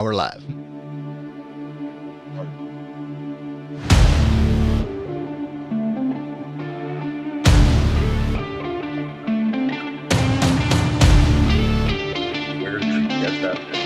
We're live. Where did you get that picture?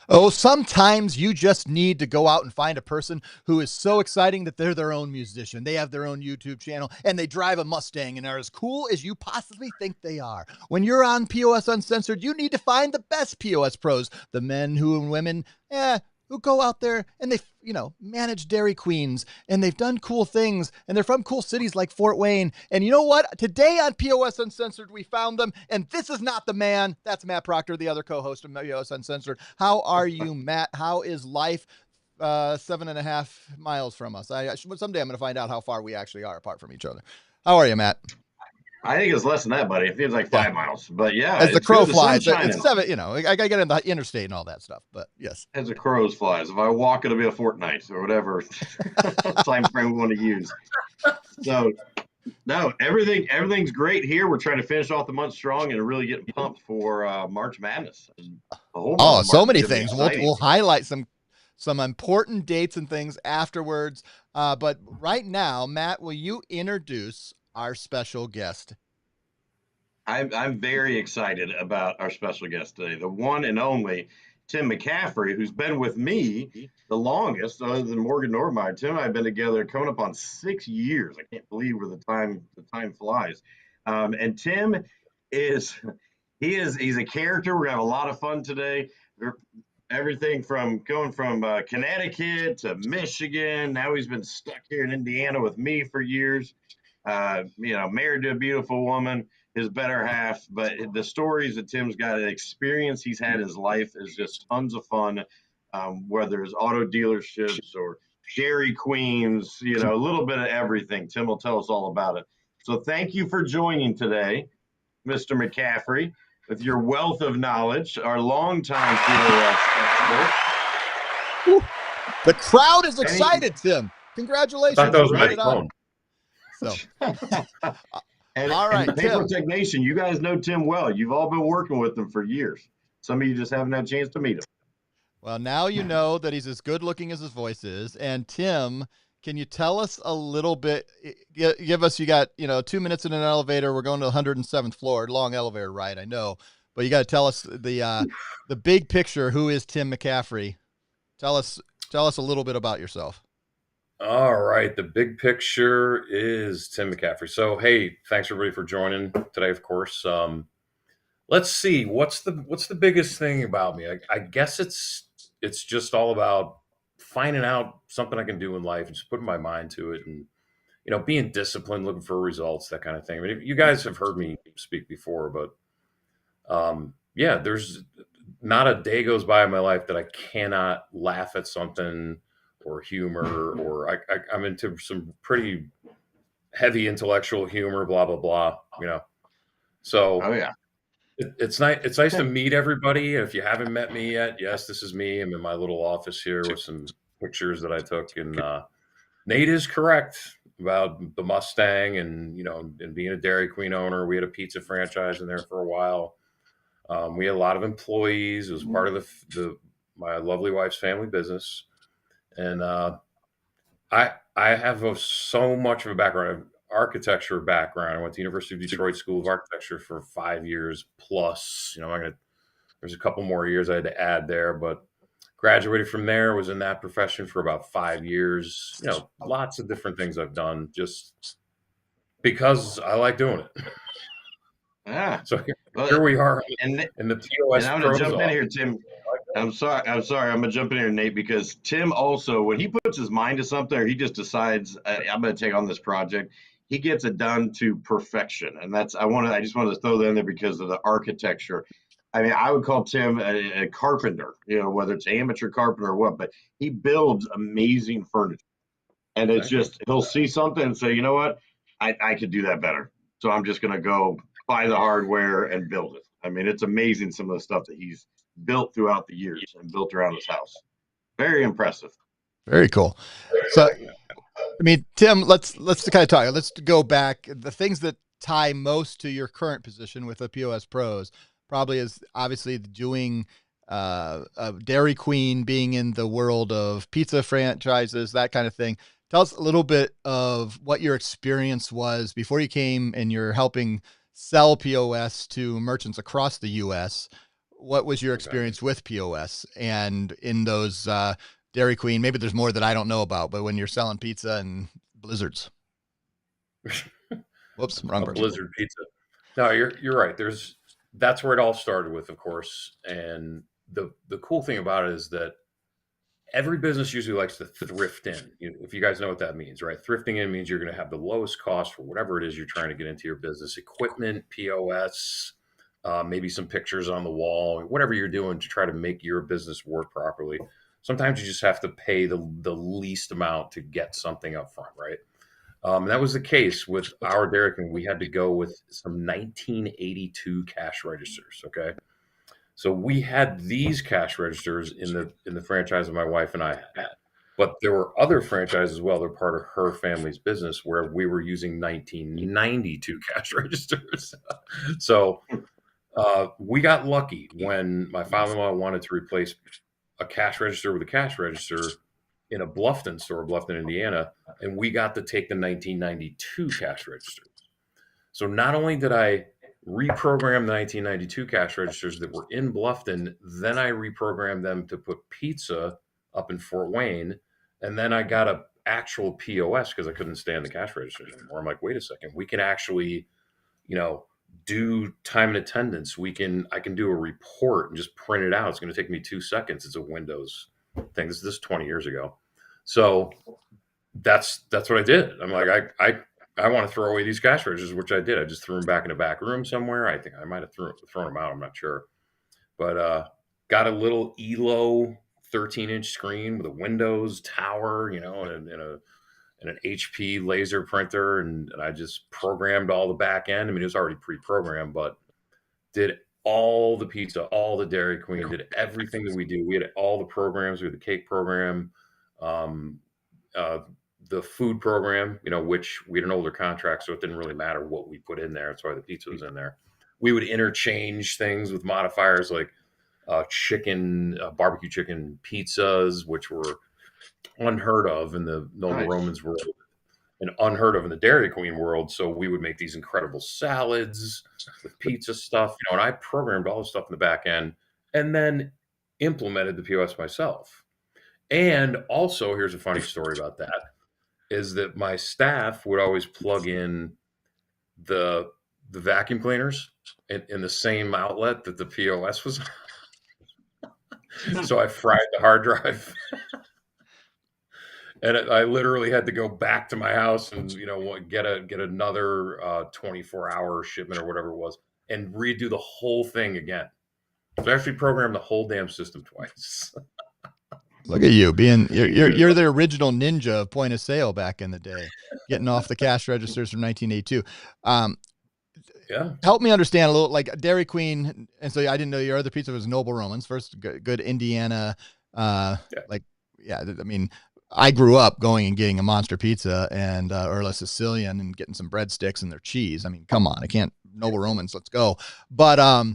Oh, sometimes you just need to go out and find a person who is so exciting that they're their own musician. They have their own YouTube channel and they drive a Mustang and are as cool as you possibly think they are. When you're on POS Uncensored, you need to find the best POS pros, the men who and women, who go out there and they, manage Dairy Queens and they've done cool things and they're from cool cities like Fort Wayne. And you know what? Today on POS Uncensored, we found them, and this is not the man. That's Matt Proctor, the other co-host of POS Uncensored. How are you, Matt? How is life 7.5 miles from us? Someday I'm going to find out how far we actually are apart from each other. How are you, Matt? I think it's less than that, buddy. It feels like 5 miles, but yeah. As the crow flies, it's 7. I gotta get in the interstate and all that stuff. But yes, as the crows flies. If I walk, it'll be a fortnight or whatever time frame we want to use. So, no, everything's great here. We're trying to finish off the month strong and really getting pumped for March Madness. So many things. We'll highlight some important dates and things afterwards. But right now, Matt, will you introduce our special guest? I'm very excited about our special guest today, the one and only Tim McCaffrey, who's been with me the longest, other than Morgan Normeyer. Tim and I have been together coming up on 6 years. I can't believe where the time flies. And Tim he's a character. We're gonna have a lot of fun today. Everything from going from Connecticut to Michigan. Now he's been stuck here in Indiana with me for years. Married to a beautiful woman, his better half. But the stories that Tim's got, the experience he's had in his life is just tons of fun, whether it's auto dealerships or Dairy Queens, a little bit of everything. Tim will tell us all about it. So thank you for joining today, Mr. McCaffrey, with your wealth of knowledge, our longtime POS expert. The crowd is excited, Tim. Congratulations. I thought that was my phone. So, all right, PayProTec Nation, you guys know Tim well. You've all been working with him for years. Some of you just haven't had a chance to meet him. Well, now you know that he's as good looking as his voice is. And Tim, can you tell us a little bit? Give us, you got, 2 minutes in an elevator. We're going to the 107th floor, long elevator ride, I know. But you got to tell us the big picture. Who is Tim McCaffrey? Tell us tell us a little bit about yourself. All right, the big picture is Tim McCaffrey. So, hey, thanks everybody for joining today. Of course, let's see what's the biggest thing about me. I guess it's just all about finding out something I can do in life and just putting my mind to it, and being disciplined, looking for results, that kind of thing. I mean, you guys have heard me speak before, but yeah, there's not a day goes by in my life that I cannot laugh at something or humor, or I'm into some pretty heavy intellectual humor, blah blah blah. So Oh yeah. it's nice. It's nice to meet everybody. If you haven't met me yet, yes, this is me. I'm in my little office here with some pictures that I took, and Nate is correct about the Mustang, and being a Dairy Queen owner. We had a pizza franchise in there for a while. We had a lot of employees. It was part of my lovely wife's family business, and I have so much of a background. I have architecture background. I went to University of Detroit School of Architecture for 5 years plus. There's a couple more years I had to add there, but graduated from there. Was in that profession for about 5 years. Lots of different things I've done just because I like doing it. Yeah. So Well, here we are and in the and POS I'm gonna Pros jump in office. here, Tim. I'm sorry. I'm gonna jump in here, Nate, because Tim also, when he puts his mind to something, or he just decides I'm gonna take on this project, he gets it done to perfection. And I just wanted to throw that in there because of the architecture. I mean, I would call Tim a carpenter, whether it's amateur carpenter or what, but he builds amazing furniture. And it's Thank you. just he'll see something and say, you know what, I could do that better. So I'm just gonna go buy the hardware and build it. I mean, it's amazing some of the stuff that he's built throughout the years and built around his house. Very impressive. Very cool. So, I mean, Tim, let's kind of talk. Let's go back. The things that tie most to your current position with the POS Pros probably is obviously doing Dairy Queen, being in the world of pizza franchises, that kind of thing. Tell us a little bit of what your experience was before you came and you're helping sell POS to merchants across the U.S. What was your Okay. experience with POS and in those Dairy Queen? Maybe there's more that I don't know about, but when you're selling pizza and blizzards. Whoops, wrong A person. blizzard pizza. No, you're right. That's where it all started with, of course. And the cool thing about it is that every business usually likes to thrift in. If you guys know what that means, right? Thrifting in means you're going to have the lowest cost for whatever it is you're trying to get into your business: equipment, POS, maybe some pictures on the wall, whatever you're doing to try to make your business work properly. Sometimes you just have to pay the least amount to get something up front, right? And that was the case with our Derek, and we had to go with some 1982 cash registers. Okay, so we had these cash registers in the franchise that my wife and I had, but there were other franchises as well. They're part of her family's business where we were using 1992 cash registers. So we got lucky when my father-in-law wanted to replace a cash register with a cash register in a Bluffton store, Bluffton, Indiana, and we got to take the 1992 cash register. So not only did I reprogram the 1992 cash registers that were in Bluffton, then I reprogrammed them to put pizza up in Fort Wayne, and then I got a actual POS because I couldn't stand the cash registers anymore. I'm like, wait a second, we can actually, you know, do time and attendance. I can do a report and just print it out. It's going to take me 2 seconds. It's a Windows thing. This is 20 years ago. So that's what I did. I'm like, I want to throw away these cash registers, which I did. I just threw them back in a back room somewhere. I think I might have thrown them out. I'm not sure, but got a little Elo 13-inch screen with a Windows tower, and an HP laser printer, and I just programmed all the back end. I mean, it was already pre-programmed, but did all the pizza, all the Dairy Queen, did everything that we do. We had all the programs. We had the cake program, um, uh, the food program, which we had an older contract, so it didn't really matter what we put in there. That's why the pizza was in there. We would interchange things with modifiers like barbecue chicken pizzas, which were unheard of in the Noble Nice. Romans world and unheard of in the Dairy Queen world. So we would make these incredible salads with pizza stuff, and I programmed all the stuff in the back end and then implemented the POS myself. And also, here's a funny story about that is that my staff would always plug in the vacuum cleaners in the same outlet that the POS was. So I fried the hard drive. And I literally had to go back to my house and get another 24-hour shipment or whatever it was, and redo the whole thing again. So I actually programmed the whole damn system twice. Look at you being you're the original ninja of point of sale back in the day, getting off the cash registers from 1982. Yeah. Help me understand a little, like Dairy Queen, and so I didn't know your other pizza was Noble Romans. First, good Indiana, I mean, I grew up going and getting a monster pizza and or a Sicilian and getting some breadsticks and their cheese. I mean, come on, I can't Noble Romans, let's go. But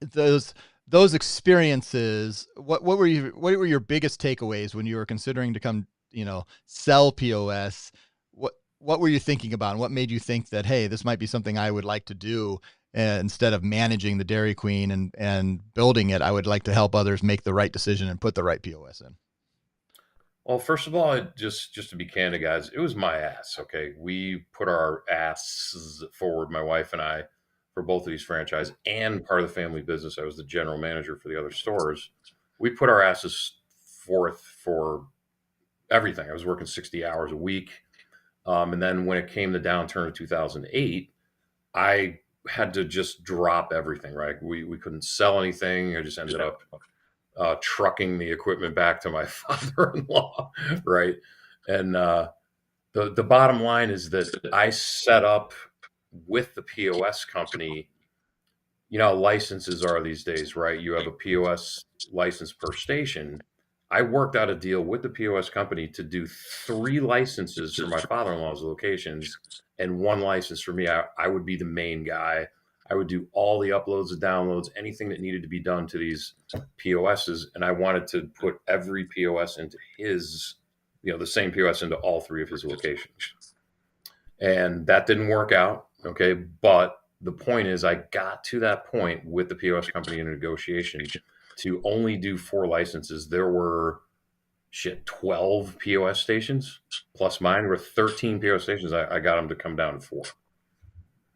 those experiences, what were your biggest takeaways when you were considering to come, sell POS? What were you thinking about, and what made you think that, hey, this might be something I would like to do, instead of managing the Dairy Queen and building it? I would like to help others make the right decision and put the right POS in. Well, first of all, just to be candid, guys, it was my ass. Okay, we put our asses forward, my wife and I, for both of these franchises and part of the family business. I was the general manager for the other stores. We put our asses forth for everything. I was working 60 hours a week. And then when it came the downturn of 2008, I had to just drop everything, right? We couldn't sell anything. I just ended up trucking the equipment back to my father-in-law, right? And the bottom line is that I set up with the POS company. Licenses are these days, right? You have a POS license per station. I worked out a deal with the POS company to do 3 licenses for my father-in-law's locations and 1 license for me. I would be the main guy. I would do all the uploads and downloads, anything that needed to be done to these POSs. And I wanted to put every POS into his, the same POS into all 3 of his locations. And that didn't work out. Okay. But the point is, I got to that point with the POS company in a negotiation to only do 4 licenses. There were 12 POS stations plus mine were 13 POS stations. I got them to come down to 4.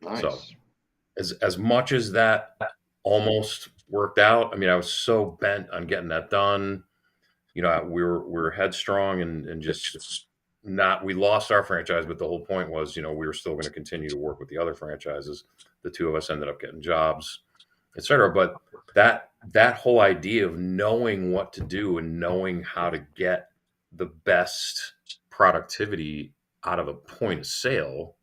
Nice. So as much as that almost worked out, I mean, I was so bent on getting that done. We were headstrong and just not, we lost our franchise, but the whole point was, we were still going to continue to work with the other franchises. The 2 of us ended up getting jobs, etc. But that whole idea of knowing what to do and knowing how to get the best productivity out of a point of sale,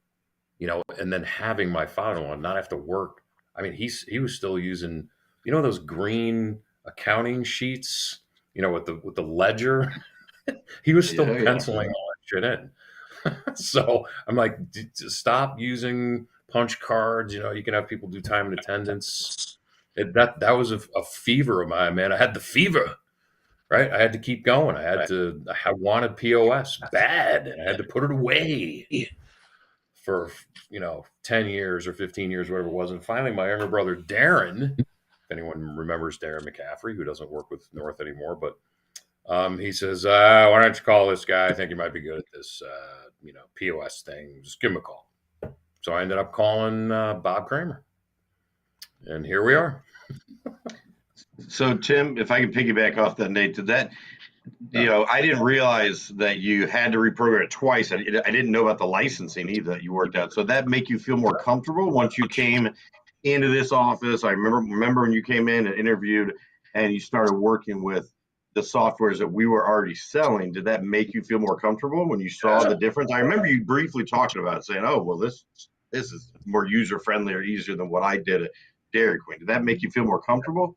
and then having my father-in-law not have to work. I mean, he was still using, those green accounting sheets, with the ledger. He was still penciling all that shit in. So I'm like, stop using punch cards. You can have people do time and attendance. That was a fever of mine, man. I had the fever, right? I had to keep going. I wanted POS bad, and I had to put it away for 10 years or 15 years, whatever it was. And finally, my younger brother Darren, if anyone remembers Darren McCaffrey, who doesn't work with North anymore, but he says, why don't you call this guy? I think he might be good at this, POS thing. Just give him a call. So I ended up calling Bob Kramer, and here we are. So Tim, if I can piggyback off that, Nate, I didn't realize that you had to reprogram it twice. I didn't know about the licensing either that you worked out. So that make you feel more comfortable once you came into this office? I remember when you came in and interviewed and you started working with the softwares that we were already selling. Did that make you feel more comfortable when you saw the difference? I remember you briefly talking about it, saying, oh, well, this is more user-friendly or easier than what I did at Dairy Queen. Did that make you feel more comfortable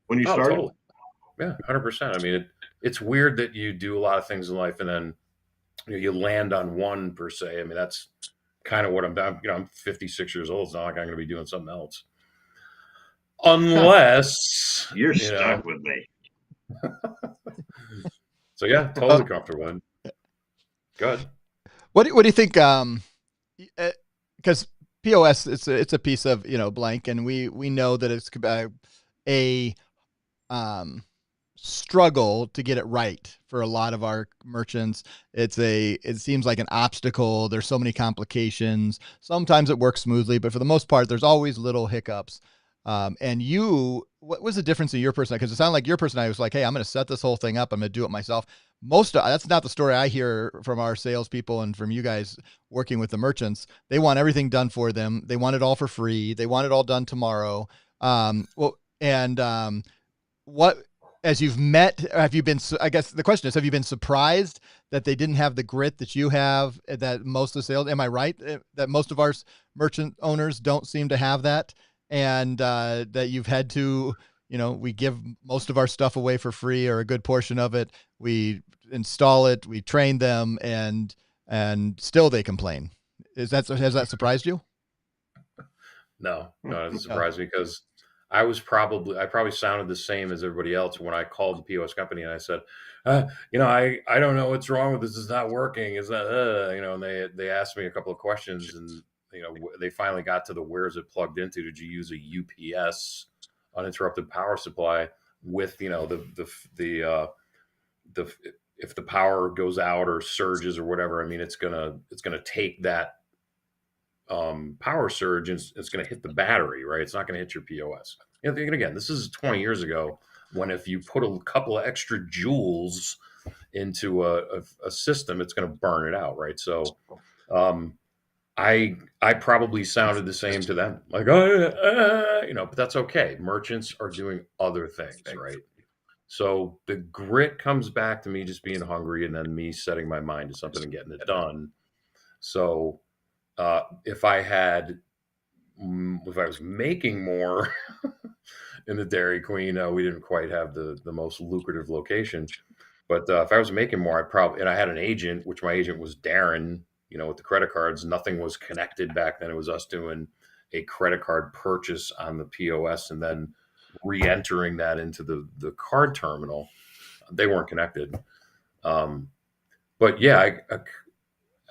when you started? Totally. Yeah, 100%. I mean, it's weird that you do a lot of things in life and then you land on one per se. I mean, that's kind of what I'm 56 years old. It's not like I'm going to be doing something else. unless You're you know. stuck with me. So yeah, totally comfortable. And good. What do you think? Because POS, it's a piece of blank, and we know that it's a um, struggle to get it right for a lot of our merchants. It seems like an obstacle. There's so many complications. Sometimes it works smoothly, but for the most part, there's always little hiccups. And what was the difference in your personality? Because it sounded like your personality was like, hey, I'm going to set this whole thing up. I'm going to do it myself. That's not the story I hear from our salespeople and from you guys working with the merchants. They want everything done for them. They want it all for free. They want it all done tomorrow. What, as you've met, have you been, I guess the question is, have you been surprised that they didn't have the grit that you have, that most of the sales, am I right? That most of our merchant owners don't seem to have that, and that you've had to, we give most of our stuff away for free, or a good portion of it. We install it, we train them, and still they complain. Has that surprised you? No, it doesn't No. surprise me because I probably sounded the same as everybody else when I called the POS company and I said, I don't know what's wrong with this. It's not working. Is that, and they asked me a couple of questions, and they finally got to the where's it plugged into? Did you use a UPS, uninterrupted power supply, with the if the power goes out or surges or whatever? I mean, it's gonna take that power surge, and it's going to hit the battery, right? It's not going to hit your POS. And again, this is 20 years ago, when if you put a couple of extra joules into a system, it's going to burn it out, right? So I probably sounded the same to them, like, but that's okay. Merchants are doing other things, right? So the grit comes back to me just being hungry, and then me setting my mind to something and getting it done. So if I was making more in the Dairy Queen, we didn't quite have the most lucrative location. But if I was making more, and I had an agent, which my agent was Darren, with the credit cards. Nothing was connected back then. It was us doing a credit card purchase on the POS and then re-entering that into the card terminal. They weren't connected. But yeah,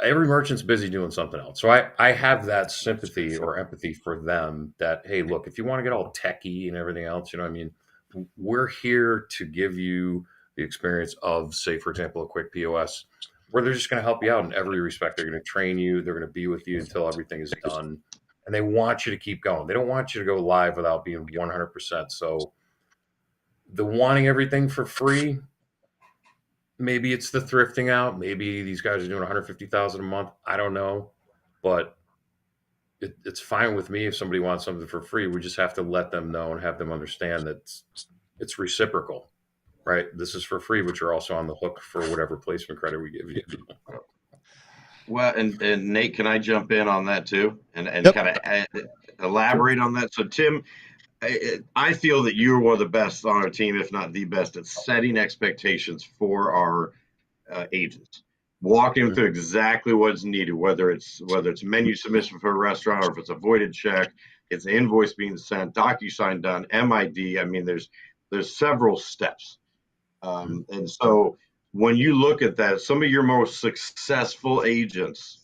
every merchant's busy doing something else. So I have that sympathy or empathy for them, that, hey, look, if you want to get all techie and everything else, what I mean, we're here to give you the experience of, say, for example, a quick POS, where they're just going to help you out in every respect. They're going to train you. They're going to be with you until everything is done. And they want you to keep going. They don't want you to go live without being 100%. So the wanting everything for free, maybe it's the thrifting out. Maybe these guys are doing 150,000 a month. I don't know, but it's fine with me if somebody wants something for free. We just have to let them know and have them understand that it's reciprocal, right? This is for free, but you're also on the hook for whatever placement credit we give you. Well, and Nate, can I jump in on that too, and Yep. kind of elaborate on that? So, Tim, I feel that you're one of the best on our team, if not the best, at setting expectations for our agents, walking them through exactly what's needed, whether it's menu submission for a restaurant, or if it's a voided check, it's an invoice being sent, DocuSign done, MID. I mean, there's several steps, and so when you look at that, some of your most successful agents,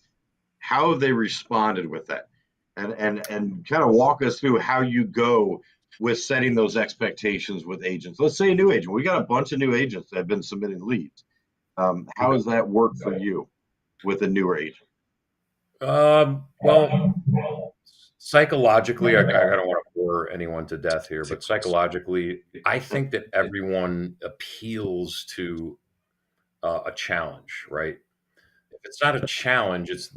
how have they responded with that? And kind of walk us through how you go with setting those expectations with agents. Let's say a new agent. We got a bunch of new agents that have been submitting leads. How does that work for you with a newer agent? Well, psychologically, I don't want to bore anyone to death here, but psychologically, I think that everyone appeals to a challenge, right? If it's not a challenge, it's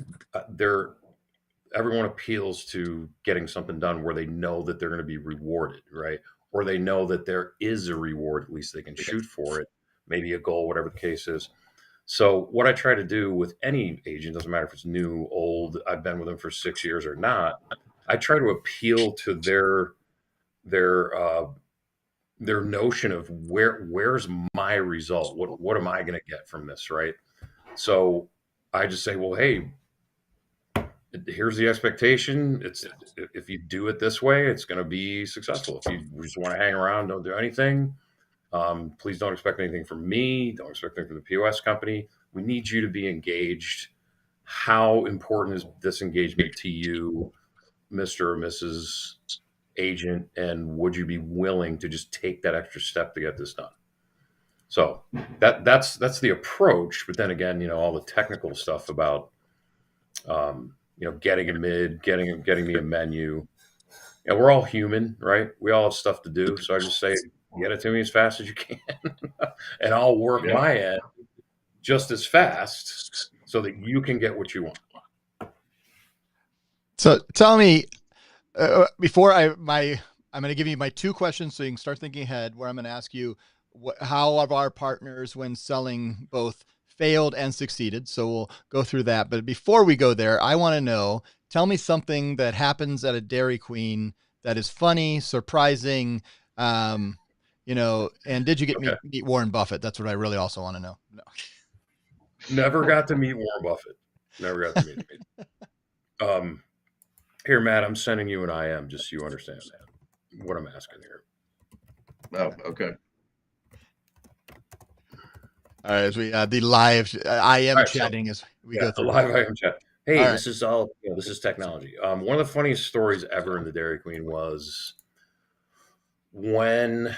everyone appeals to getting something done where they know that they're going to be rewarded, right? Or they know that there is a reward, at least they can shoot for it, maybe a goal, whatever the case is. So what I try to do with any agent, doesn't matter if it's new, old, I've been with them for 6 years or not, I try to appeal to their notion of where's my result? What am I going to get from this, right? So I just say, well, hey, here's the expectation. It's if you do it this way, it's going to be successful. If you just want to hang around, don't do anything. Please don't expect anything from me. Don't expect anything from the POS company. We need you to be engaged. How important is this engagement to you, Mr. or Mrs. Agent? And would you be willing to just take that extra step to get this done? So that's the approach. But then again, all the technical stuff about getting a mid, getting me a menu. And we're all human, right? We all have stuff to do. So I just say, get it to me as fast as you can, and I'll work my end just as fast so that you can get what you want. So tell me, before I'm going to give you my 2 questions so you can start thinking ahead, where I'm going to ask you how have our partners when selling both failed and succeeded. So we'll go through that. But before we go there, I want to know, tell me something that happens at a Dairy Queen that is funny, surprising, and did you get meet Warren Buffett? That's what I really also want to know. No. Never got to meet Warren Buffett. Never got to meet him. Here, Matt, I'm sending you an IM just so you understand what I'm asking here. Oh, okay. All right, as we the live IM chatting as we go through the live IM chat. Hey, this is all this is technology. One of the funniest stories ever in the Dairy Queen was when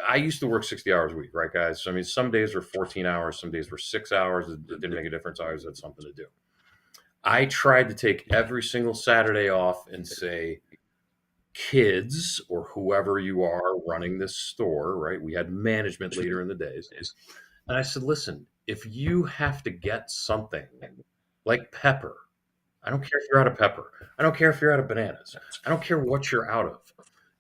I used to work 60 hours a week, right, guys? So, I mean, some days were 14 hours, some days were 6 hours. It didn't make a difference. I always had something to do. I tried to take every single Saturday off and say, kids or whoever you are running this store, right? We had management later in the days. And I said, listen, if you have to get something like pepper, I don't care if you're out of pepper. I don't care if you're out of bananas. I don't care what you're out of.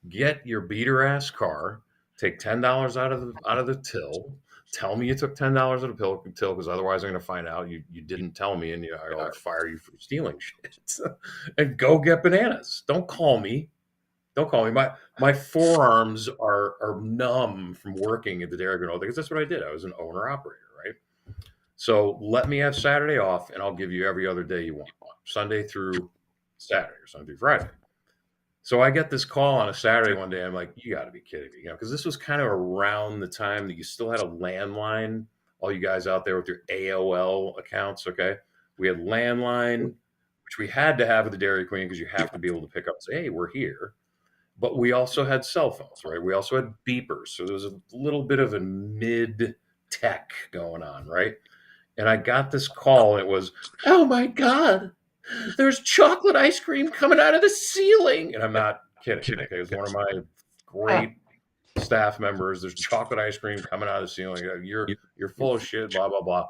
Get your beater ass car, take $10 out of the till. Tell me you took $10 out of the till, because otherwise I'm going to find out you didn't tell me, and I'll fire you for stealing shit. And go get bananas. Don't call me. Don't call me. My forearms are numb from working at the Dairy Queen, because that's what I did. I was an owner operator, right? So let me have Saturday off, and I'll give you every other day you want, Sunday through Saturday or Sunday through Friday. So I get this call on a Saturday one day. I'm like, you got to be kidding me, because this was kind of around the time that you still had a landline. All you guys out there with your AOL accounts, okay? We had landline, which we had to have at the Dairy Queen because you have to be able to pick up and say, hey, we're here. But we also had cell phones, right? We also had beepers. So there was a little bit of a mid-tech going on, right? And I got this call, and it was, oh, my God, there's chocolate ice cream coming out of the ceiling. And I'm not kidding. Okay, it was one of my great staff members. There's chocolate ice cream coming out of the ceiling. You're full of shit, blah, blah, blah.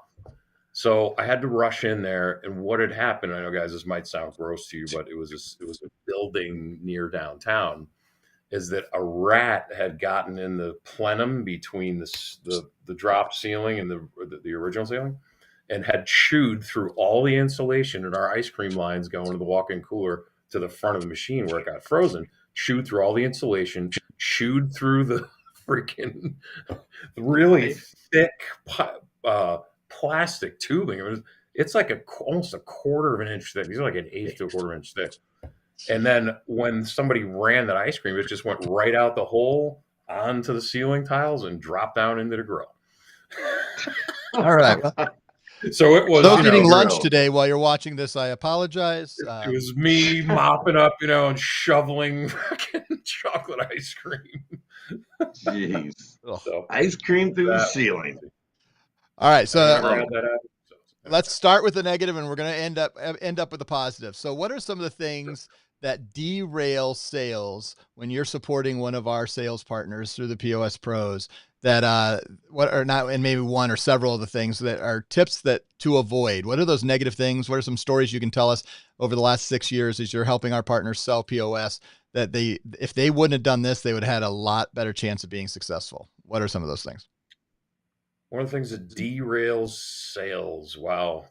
So I had to rush in there. And what had happened, I know, guys, this might sound gross to you, but it was a building near downtown, is that a rat had gotten in the plenum between the drop ceiling and the original ceiling, and had chewed through all the insulation in our ice cream lines going to the walk-in cooler to the front of the machine where it got frozen, chewed through all the insulation, chewed through the freaking really thick plastic tubing. It's like almost a quarter of an inch thick. These are like an eighth to a quarter inch thick. And then when somebody ran that ice cream, it just went right out the hole onto the ceiling tiles and dropped down into the grill. All right. So it was. Those eating lunch today while you're watching this, I apologize. It was me mopping up, and shoveling chocolate ice cream. Jeez. So, ice cream through the ceiling. All right. So let's start with the negative, and we're going to end up with the positive. So what are some of the things that derail sales when you're supporting one of our sales partners through the POS Pros? That what are not, and maybe one or several of the things that are tips that to avoid. What are those negative things? What are some stories you can tell us over the last 6 years as you're helping our partners sell POS, that if they wouldn't have done this, they would have had a lot better chance of being successful? What are some of those things? One of the things that derails sales, wow.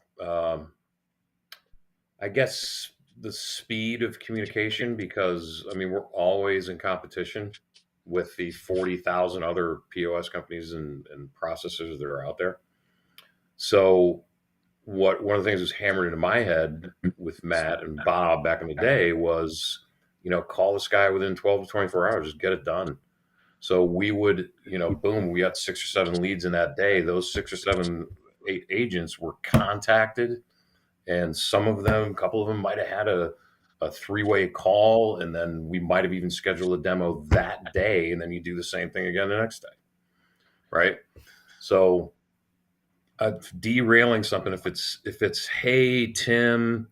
I guess the speed of communication, because I mean, we're always in competition with the 40,000 other POS companies and processors that are out there. So one of the things that was hammered into my head with Matt and Bob back in the day was, call this guy within 12 to 24 hours, just get it done. So we would, boom, we got 6 or 7 leads in that day. Those 6 or 7 agents were contacted, and a couple of them might have had a 3-way call, and then we might have even scheduled a demo that day, and then you do the same thing again the next day, right? So derailing something, if it's hey Tim,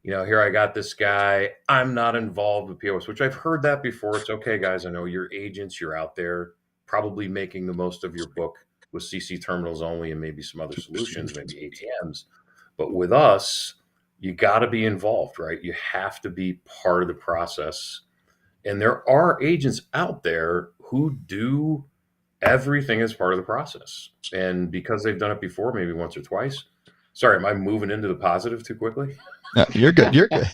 here I got this guy, I'm not involved with POS, which I've heard that before. It's okay, guys, I know you're agents, you're out there probably making the most of your book with CC terminals only and maybe some other solutions, maybe ATMs. But with us, you got to be involved, right? You have to be part of the process. And there are agents out there who do everything as part of the process. And because they've done it before, maybe once or twice. Sorry, am I moving into the positive too quickly? No, you're good. You're good.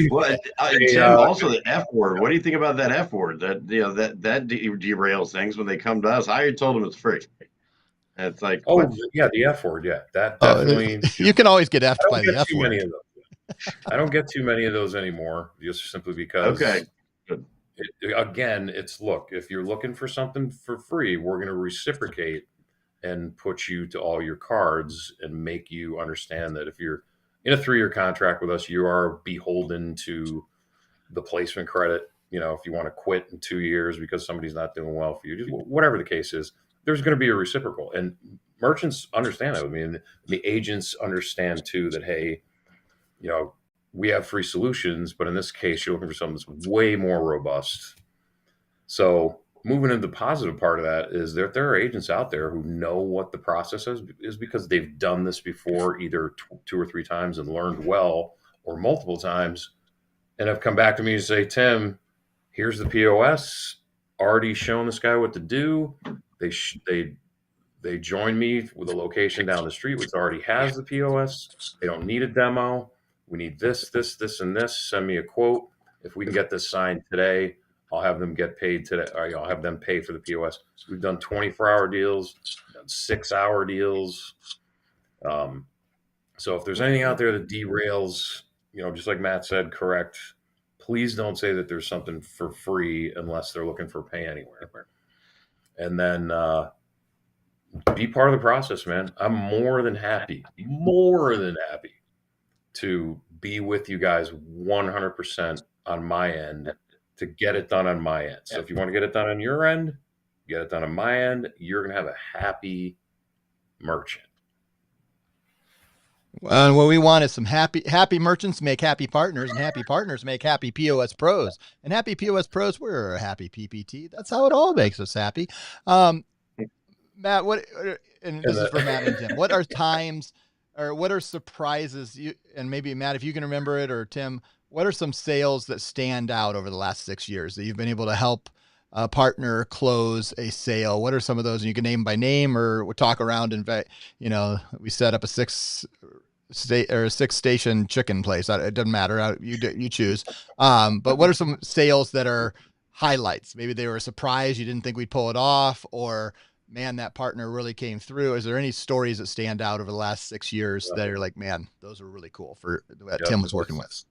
Well, Tim, also the F word. What do you think about that F word? That that derails things when they come to us. I already told them it's free. And it's like, oh what? yeah, the F word. Yeah, that definitely. You can always get effed I by don't the get F too word. many of those. I don't get too many of those anymore, just simply because. Okay. Good. Again, it's look. If you're looking for something for free, we're going to reciprocate and put you to all your cards and make you understand that if you're in a 3-year contract with us, you are beholden to the placement credit. If you want to quit in 2 years because somebody's not doing well for you, just whatever the case is, there's going to be a reciprocal. And merchants understand that. I mean, the agents understand too that, hey, we have free solutions, but in this case, you're looking for something that's way more robust. So moving into the positive part of that is that there are agents out there who know what the process is because they've done this before, either 2 or 3 times and learned well, or multiple times, and have come back to me and say, Tim, here's the POS, already shown this guy what to do. They join me with a location down the street which already has the POS. They don't need a demo. We need this, and this. Send me a quote. If we can get this signed today, I'll have them get paid today. Or I'll have them pay for the POS. We've done 24-hour deals, done 6-hour deals. So if there's anything out there that derails, just like Matt said, correct. Please don't say that there's something for free unless they're looking for pay anywhere. And then be part of the process, man. I'm more than happy to be with you guys 100% on my end to get it done on my end. So if you want to get it done on your end, get it done on my end, you're going to have a happy merchant. What we want is some happy merchants make happy partners, and happy partners make happy POS pros. And happy POS pros, we're a happy PPT. That's how it all makes us happy. Matt, and this is for Matt and Tim. What are times, or what are surprises and maybe Matt, if you can remember it, or Tim, what are some sales that stand out over the last 6 years that you've been able to help a partner close a sale? What are some of those? And you can name by name, or we'll talk around. We set up a 6-station chicken place. It doesn't matter. You choose. But what are some sales that are highlights? Maybe they were a surprise. You didn't think we'd pull it off, or man, that partner really came through. Is there any stories that stand out over the last 6 years that are like, man, those were really cool for what Tim was working with?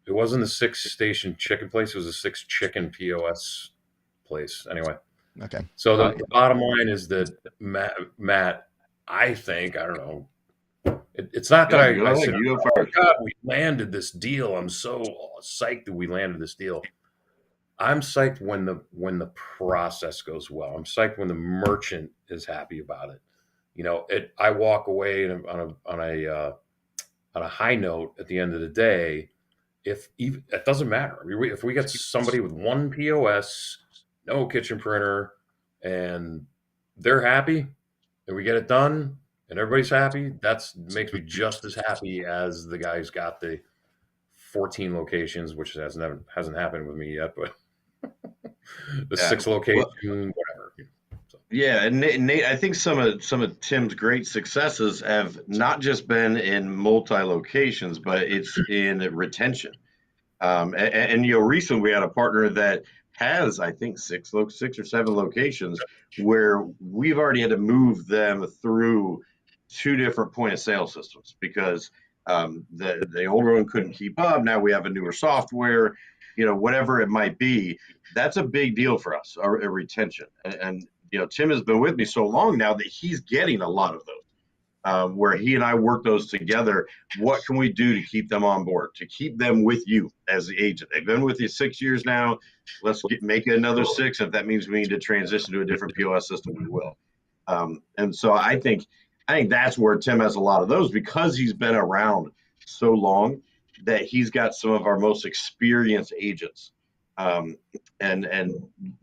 It wasn't a 6-station chicken place. It was a 6-chicken POS place. Anyway. Okay. So the bottom line is that Matt, I think, I don't know. It's not that I said, oh God, we landed this deal. I'm so psyched that we landed this deal. I'm psyched when the process goes well. I'm psyched when the merchant is happy about it. I walk away on a high note at the end of the day. It doesn't matter. If we get somebody with one POS, no kitchen printer, and they're happy, and we get it done, and everybody's happy, that makes me just as happy as the guy who's got the 14 locations, which hasn't happened with me yet, but the 6 location, whatever. So. Yeah, and Nate, I think some of Tim's great successes have not just been in multi-locations, but it's in retention. And recently we had a partner that has, I think, 6 or 7 locations where we've already had to move them through 2 different point of sale systems because the older one couldn't keep up. Now we have a newer software, whatever it might be. That's a big deal for us, our retention. And Tim has been with me so long now that he's getting a lot of those, where he and I work those together. What can we do to keep them on board, to keep them with you as the agent? They've been with you 6 years now. Let's make it another 6. If that means we need to transition to a different POS system, we will. And so I think that's where Tim has a lot of those, because he's been around so long that he's got some of our most experienced agents. And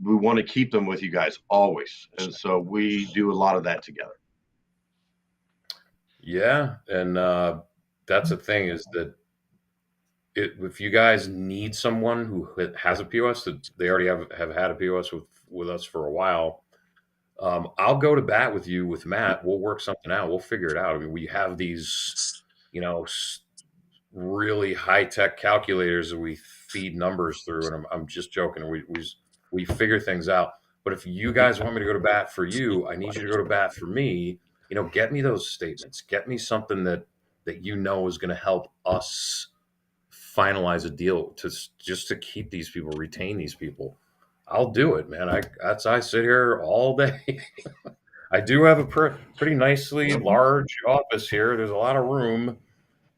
we want to keep them with you guys always. And so we do a lot of that together. Yeah. And that's the thing, is that if you guys need someone who has a POS, that they already have had a POS with us for a while, I'll go to bat with you, with Matt. We'll work something out. We'll figure it out. I mean, we have these, really high-tech calculators that we feed numbers through, and I'm just joking. We figure things out. But if you guys want me to go to bat for you, I need you to go to bat for me. Get me those statements. Get me something that is going to help us finalize a deal to keep these people, retain these people. I'll do it, man. I sit here all day. I do have a pretty nicely large office here. There's a lot of room.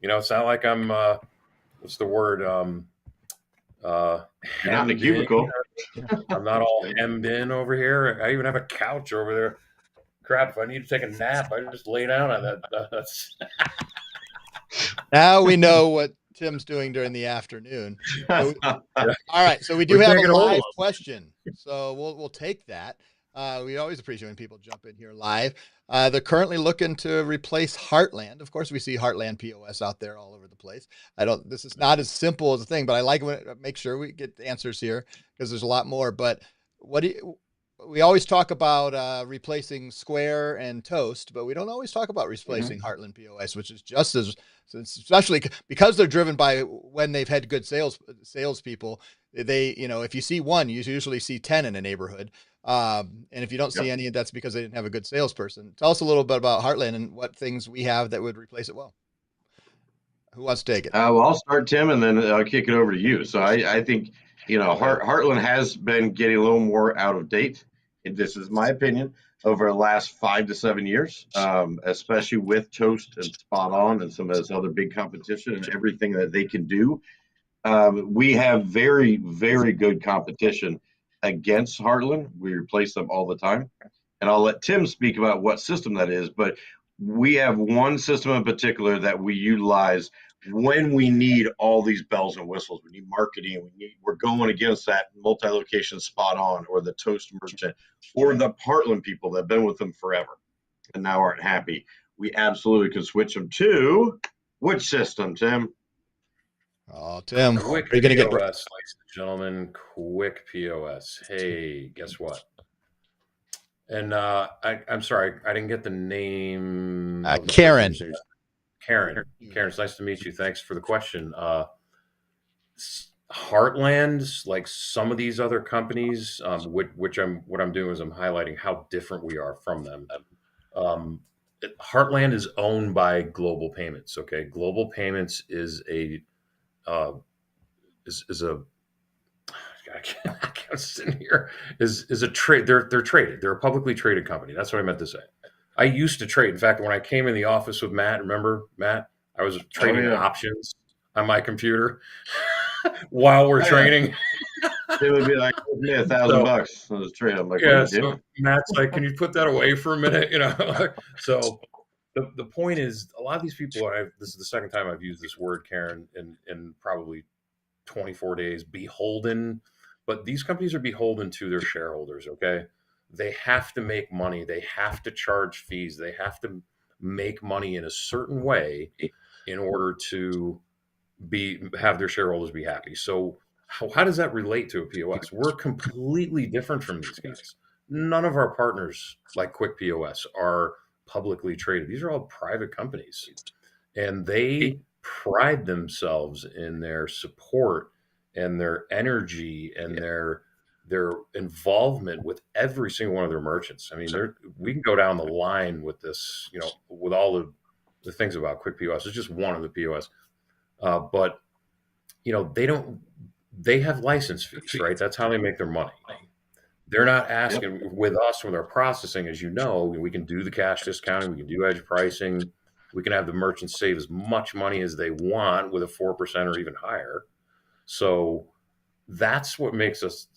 It's not like I'm what's the word? You're not in a cubicle. I'm not all hemmed in over here. I even have a couch over there. Crap, if I need to take a nap, I just lay down on that. Now we know what Tim's doing during the afternoon. All right, so we do have a live question, so we'll take that. We always appreciate when people jump in here live. They're currently looking to replace Heartland. Of course, we see Heartland POS out there all over the place. This is not as simple as a thing, but I like to make sure we get the answers here, because there's a lot more. But we always talk about replacing Square and Toast, but we don't always talk about replacing Heartland POS, which is just as, especially because they're driven by when they've had good salespeople. They, if you see one, you usually see 10 in a neighborhood. And if you don't see any, that's because they didn't have a good salesperson. Tell us a little bit about Heartland and what things we have that would replace it well. Who wants to take it? Well, I'll start, Tim, and then I'll kick it over to you. So I think, Heartland has been getting a little more out of date. This is my opinion, over the last 5 to 7 years, especially with Toast and Spot On and some of this other big competition and everything that they can do. We have very, very good competition against Heartland. We replace them all the time. And I'll let Tim speak about what system that is, but we have one system in particular that we utilize when we need all these bells and whistles. We need marketing. We're going against that multi-location Spot On or the Toast merchant or the Heartland people that have been with them forever and now aren't happy. We absolutely can switch them to which system, Tim? Oh, Tim, Quick are you going to get POS, ladies and gentlemen? Quick POS. Hey, guess what? And I'm sorry, I didn't get the name. Karen. Karen, it's nice to meet you. Thanks for the question. Heartland, like some of these other companies, what I'm doing is I'm highlighting how different we are from them. Heartland is owned by Global Payments. Okay, Global Payments is a I can't sit here. Is a trade. They're traded. They're a publicly traded company. That's what I meant to say. I used to trade. In fact, when I came in the office with Matt, remember Matt? I was trading options on my computer while we're training. It would be like, me $1,000 on this trade. I'm like, so Matt's like, can you put that away for a minute? So the point is, a lot of these people, this is the second time I've used this word, Karen, in probably 24 days, beholden. But these companies are beholden to their shareholders, okay? They have to make money. They have to charge fees. They have to make money in a certain way in order to have their shareholders be happy. So how does that relate to a POS? We're completely different from these guys. None of our partners, like Quick POS, are publicly traded. These are all private companies. And they pride themselves in their support and their energy and their involvement with every single one of their merchants. I mean, we can go down the line with this. with all the things about quick POS. It's just one of the POS. But they have license fees, right? That's how they make their money. They're not asking with us with our processing, as you know, we can do the cash discounting, we can do edge pricing, we can have the merchants save as much money as they want with a 4% or even higher. So that's what makes us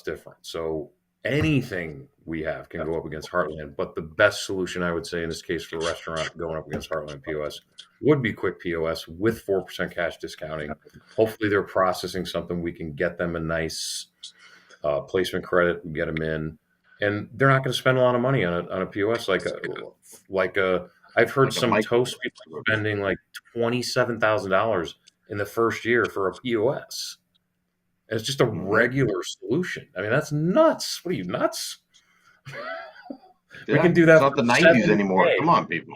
different. So anything we have can go up against Heartland, but the best solution, I would say, in this case for a restaurant going up against Heartland POS would be quick POS with 4% cash discounting. Hopefully they're processing something, we can get them a nice placement credit and get them in, and they're not going to spend a lot of money on a POS I've heard some Toast people spending like $27,000 in the first year for a POS. And it's just a regular solution. I mean, that's nuts. What are you, nuts? We can do that. It's not the 90s anymore. Come on, people.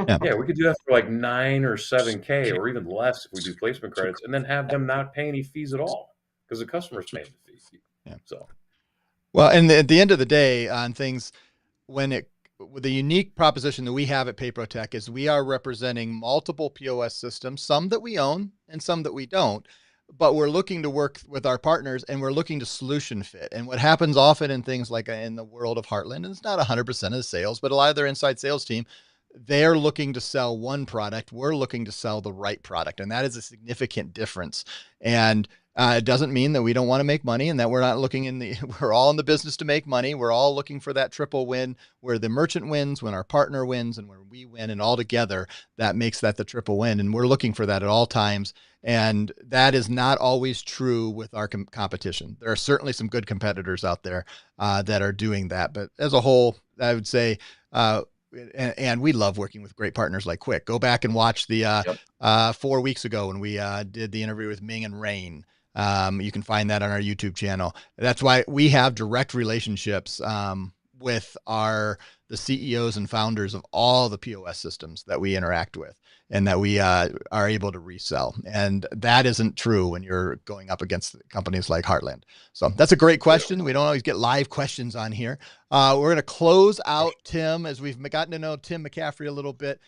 Yeah, we could do that for like 9 or 7K or even less if we do placement credits, and then have them not pay any fees at all because the customer's paying the fee. Yeah. So, well, and at the end of the day, on things, with the unique proposition that we have at PayProTec is we are representing multiple POS systems, some that we own and some that we don't, but we're looking to work with our partners and we're looking to solution fit. And what happens often in things like in the world of Heartland, and it's not 100% of the sales, but a lot of their inside sales team, they're looking to sell one product. We're looking to sell the right product. And that is a significant difference. And it doesn't mean that we don't want to make money and that we're not we're all in the business to make money. We're all looking for that triple win where the merchant wins, when our partner wins, and where we win, and all together that makes that the triple win. And we're looking for that at all times. And that is not always true with our competition. There are certainly some good competitors out there that are doing that. But as a whole, I would say, and we love working with great partners like Quick. Go back and watch the 4 weeks ago when we did the interview with Ming and Rain. You can find that on our YouTube channel. That's why we have direct relationships with the CEOs and founders of all the POS systems that we interact with and that we are able to resell. And that isn't true when you're going up against companies like Heartland. So that's a great question. We don't always get live questions on here. We're going to close out, Tim, as we've gotten to know Tim McCaffrey a little bit.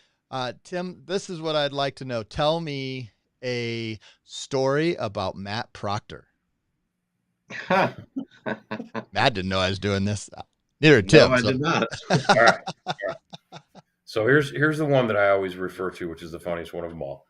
Tim, this is what I'd like to know. Tell me a story about Matt Proctor. Matt didn't know I was doing this. Neither did Tim. No, I did not. All right. So here's the one that I always refer to, which is the funniest one of them all,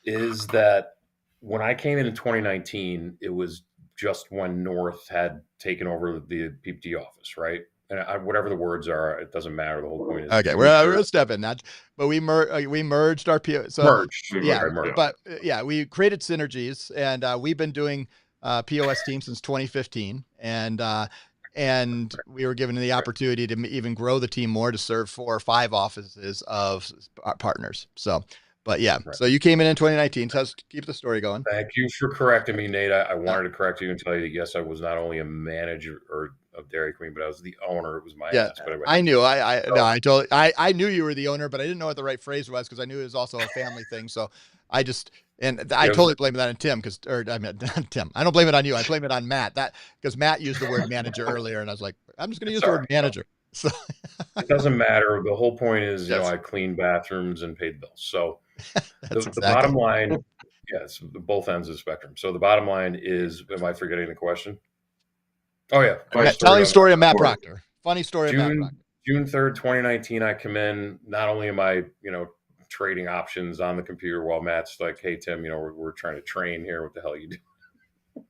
is that when I came in 2019, it was just when North had taken over the PPT office, right? And whatever the words are, it doesn't matter. The whole point is okay. We're stepping that, but we merged our POS. So, merged. Yeah, merged. But we created synergies, and we've been doing POS team since 2015, and we were given the opportunity to even grow the team more to serve 4 or 5 offices of partners. So, but yeah, right. So you came in 2019. So let's keep the story going. Thank you for correcting me, Nate. I wanted to correct you and tell you that yes, I was not only a manager of Dairy Queen, but I was the owner. It was my ass. But anyway. I knew. I knew you were the owner, but I didn't know what the right phrase was because I knew it was also a family thing. So I totally blame that on Tim Tim. I don't blame it on you. I blame it on Matt. Because Matt used the word manager earlier, and I was like, I'm just going to use the word manager. So it doesn't matter. The whole point is, I cleaned bathrooms and paid bills. So the bottom line, yes, both ends of the spectrum. So the bottom line is, am I forgetting the question? Oh yeah, telling the story of Matt Proctor. Funny story of Matt Proctor. June 3rd, 2019. I come in. Not only am I, trading options on the computer while Matt's like, hey, Tim, we're trying to train here. What the hell are you doing?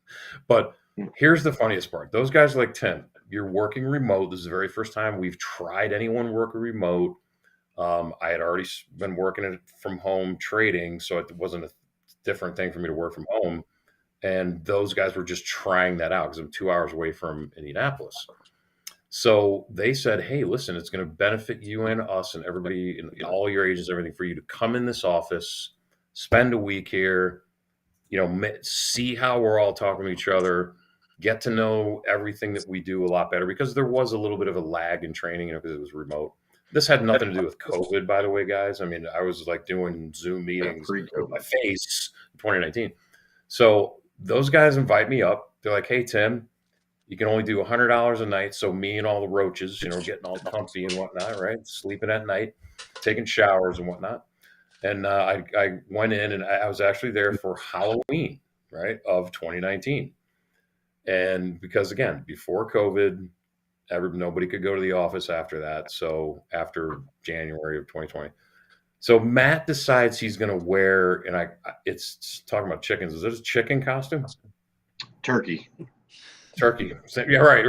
But here's the funniest part. Those guys are like, Tim, you're working remote. This is the very first time we've tried anyone working remote. I had already been working from home trading, so it wasn't a different thing for me to work from home. And those guys were just trying that out because I'm 2 hours away from Indianapolis. So they said, hey, listen, it's going to benefit you and us and everybody, and all your agents, everything, for you to come in this office, spend a week here, see how we're all talking to each other, get to know everything that we do a lot better, because there was a little bit of a lag in training, because it was remote. This had nothing to do with COVID, by the way, guys. I mean, I was like doing Zoom meetings with my face in 2019. So those guys invite me up. They're like, hey, Tim, you can only do $100 a night. So me and all the roaches, getting all comfy and whatnot, right? Sleeping at night. taking showers and whatnot. And I went in, and I was actually there for Halloween, right, of 2019. And because, again, before COVID, nobody could go to the office after that. So after January of 2020. So Matt decides he's going to wear, and it's talking about chickens. Is it a chicken costume? Turkey. Turkey. Yeah, right.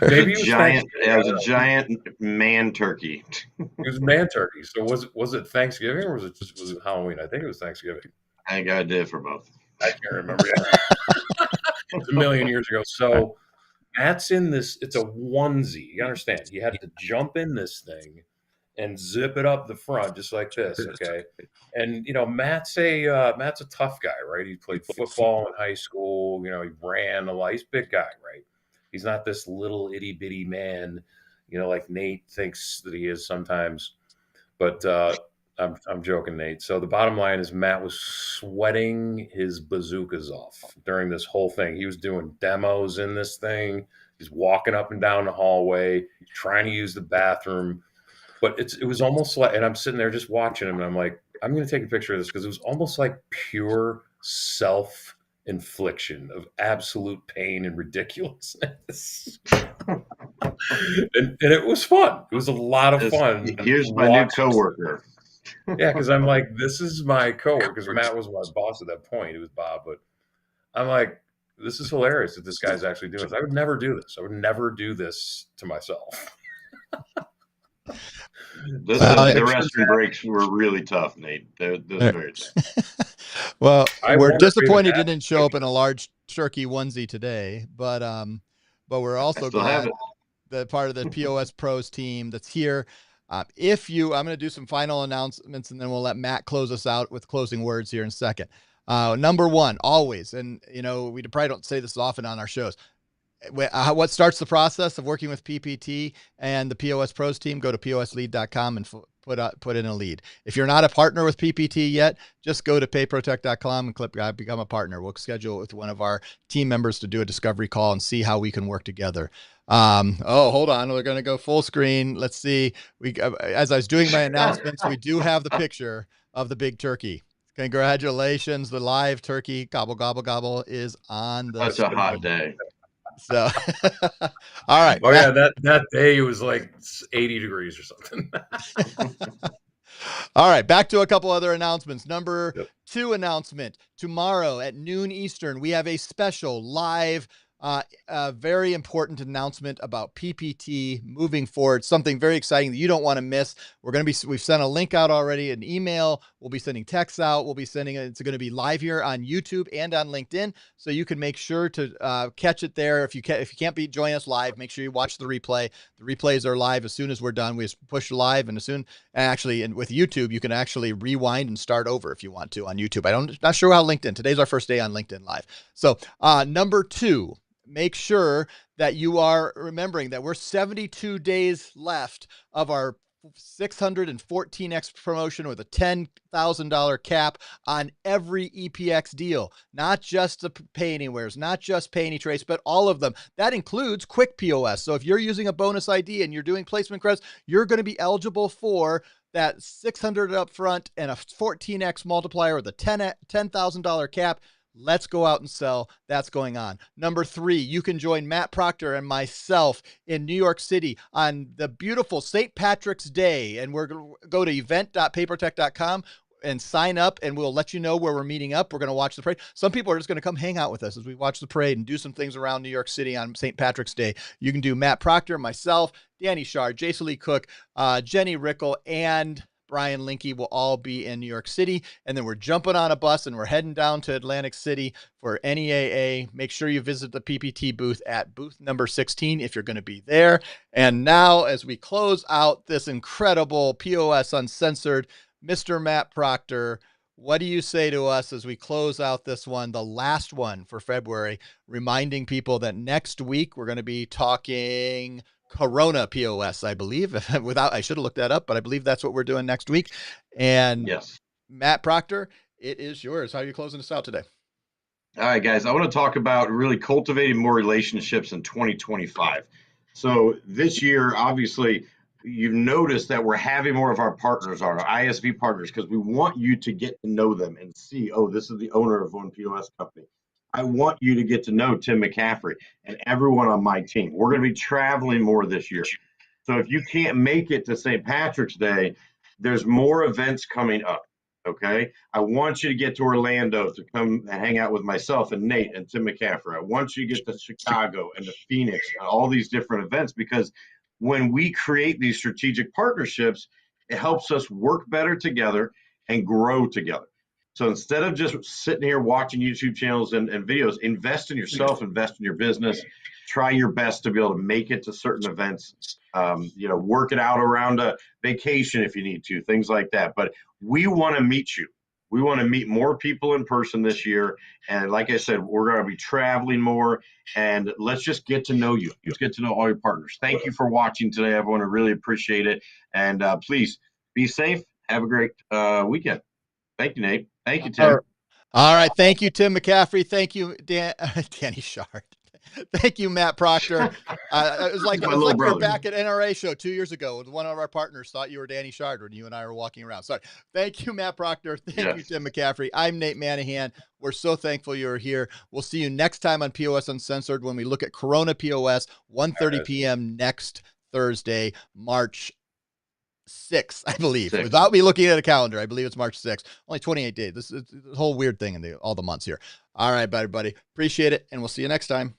Maybe it was giant. Thanksgiving. It was a giant man turkey. It was man turkey. So was it Thanksgiving or was it Halloween? I think it was Thanksgiving. I think I did for both. I can't remember. It was a million years ago. So Matt's in this. It's a onesie. You understand? He had to jump in this thing and zip it up the front just like this. Okay. And Matt's a tough guy, right? He played football in high school. He ran a lot. He's a big guy, right? He's not this little itty bitty man, like Nate thinks that he is sometimes. But I'm joking, Nate. So the bottom line is Matt was sweating his bazookas off during this whole thing. He was doing demos in this thing. He's walking up and down the hallway, trying to use the bathroom. But it was almost like, and I'm sitting there just watching him, and I'm like, I'm going to take a picture of this because it was almost like pure self-infliction of absolute pain and ridiculousness. and it was fun. It was a lot of fun. Here's my new coworker. Yeah, because I'm like, this is my coworker, because Matt was my boss at that point. It was Bob, but I'm like, this is hilarious that this guy's actually doing this. I would never do this. I would never do this to myself. The restroom breaks were really tough, Nate. They're very tough. Well, we're disappointed you didn't show up in a large turkey onesie today, but we're also glad that part of the POS Pros team that's here. I'm going to do some final announcements, and then we'll let Matt close us out with closing words here in a second. Number one, always, and we probably don't say this often on our shows. What starts the process of working with PPT and the POS Pros team? Go to poslead.com and put in a lead. If you're not a partner with PPT yet, just go to PayProTec.com and click become a partner. We'll schedule with one of our team members to do a discovery call and see how we can work together. Hold on. We're going to go full screen. Let's see. As I was doing my announcements, we do have the picture of the big turkey. Congratulations. The live turkey gobble, gobble, gobble is on the It's a hot day. So, all right. Oh, yeah, that day it was like 80 degrees or something. All right, back to a couple other announcements. Number 2 announcement. Tomorrow at noon Eastern, we have a special live, very important announcement about PPT moving forward. Something very exciting that you don't want to miss. We've sent a link out already, an email. We'll be sending texts out. We'll be sending it. It's going to be live here on YouTube and on LinkedIn. So you can make sure to catch it there. If you can't join us live, make sure you watch the replay. The replays are live as soon as we're done. We just push live, and with YouTube, you can actually rewind and start over if you want to on YouTube. Not sure how LinkedIn. Today's our first day on LinkedIn Live. So number 2. Make sure that you are remembering that we're 72 days left of our 614X promotion with a $10,000 cap on every EPX deal, not just the Pay Anywheres, not just Pay Any Trace, but all of them. That includes Quick POS. So if you're using a bonus ID and you're doing placement credits, you're going to be eligible for that 600 up front and a 14X multiplier with a $10,000 cap. Let's go out and sell. That's going on. Number 3, you can join Matt Proctor and myself in New York City on the beautiful St. Patrick's Day. And we're going to go to event.PayProTec.com and sign up, and we'll let you know where we're meeting up. We're going to watch the parade. Some people are just going to come hang out with us as we watch the parade and do some things around New York City on St. Patrick's Day. You can do Matt Proctor, myself, Danny Shard, Jason Lee Cook, Jenny Rickle, and Brian Linke will all be in New York City. And then we're jumping on a bus and we're heading down to Atlantic City for NEAA. Make sure you visit the PPT booth at booth number 16 if you're going to be there. And now, as we close out this incredible POS Uncensored, Mr. Matt Proctor, what do you say to us as we close out this one, the last one for February, reminding people that next week we're going to be talking Corona POS, I believe. I should have looked that up, but I believe that's what we're doing next week. And yes, Matt Proctor, it is yours. How are you closing us out today? All right, guys, I want to talk about really cultivating more relationships in 2025. So this year, obviously, you've noticed that we're having more of our partners on, our ISV partners, because we want you to get to know them and see, oh, this is the owner of one POS company. I want you to get to know Tim McCaffrey and everyone on my team. We're going to be traveling more this year. So if you can't make it to St. Patrick's Day, there's more events coming up. Okay. I want you to get to Orlando to come and hang out with myself and Nate and Tim McCaffrey. I want you to get to Chicago and to Phoenix and all these different events, because when we create these strategic partnerships, it helps us work better together and grow together. So instead of just sitting here watching YouTube channels and videos, invest in yourself, invest in your business, try your best to be able to make it to certain events, work it out around a vacation if you need to, things like that. But we want to meet you. We want to meet more people in person this year. And like I said, we're going to be traveling more, and let's just get to know you. Let's get to know all your partners. Thank you for watching today, everyone. I really appreciate it. And please be safe. Have a great weekend. Thank you, Nate. Thank you, Tim. All right. Thank you, Tim McCaffrey. Thank you, Danny Shard. Thank you, Matt Proctor. It was like we were back at NRA show 2 years ago with one of our partners thought you were Danny Shard when you and I were walking around. Sorry. Thank you, Matt Proctor. Thank you, Tim McCaffrey. I'm Nate Manahan. We're so thankful you're here. We'll see you next time on POS Uncensored when we look at Corona POS, 1:30 p.m. next Thursday, March 6th, I believe. Without me looking at a calendar, I believe it's March 6th. Only 28 days. This is a whole weird thing in all the months here. All right, buddy. Appreciate it, and we'll see you next time.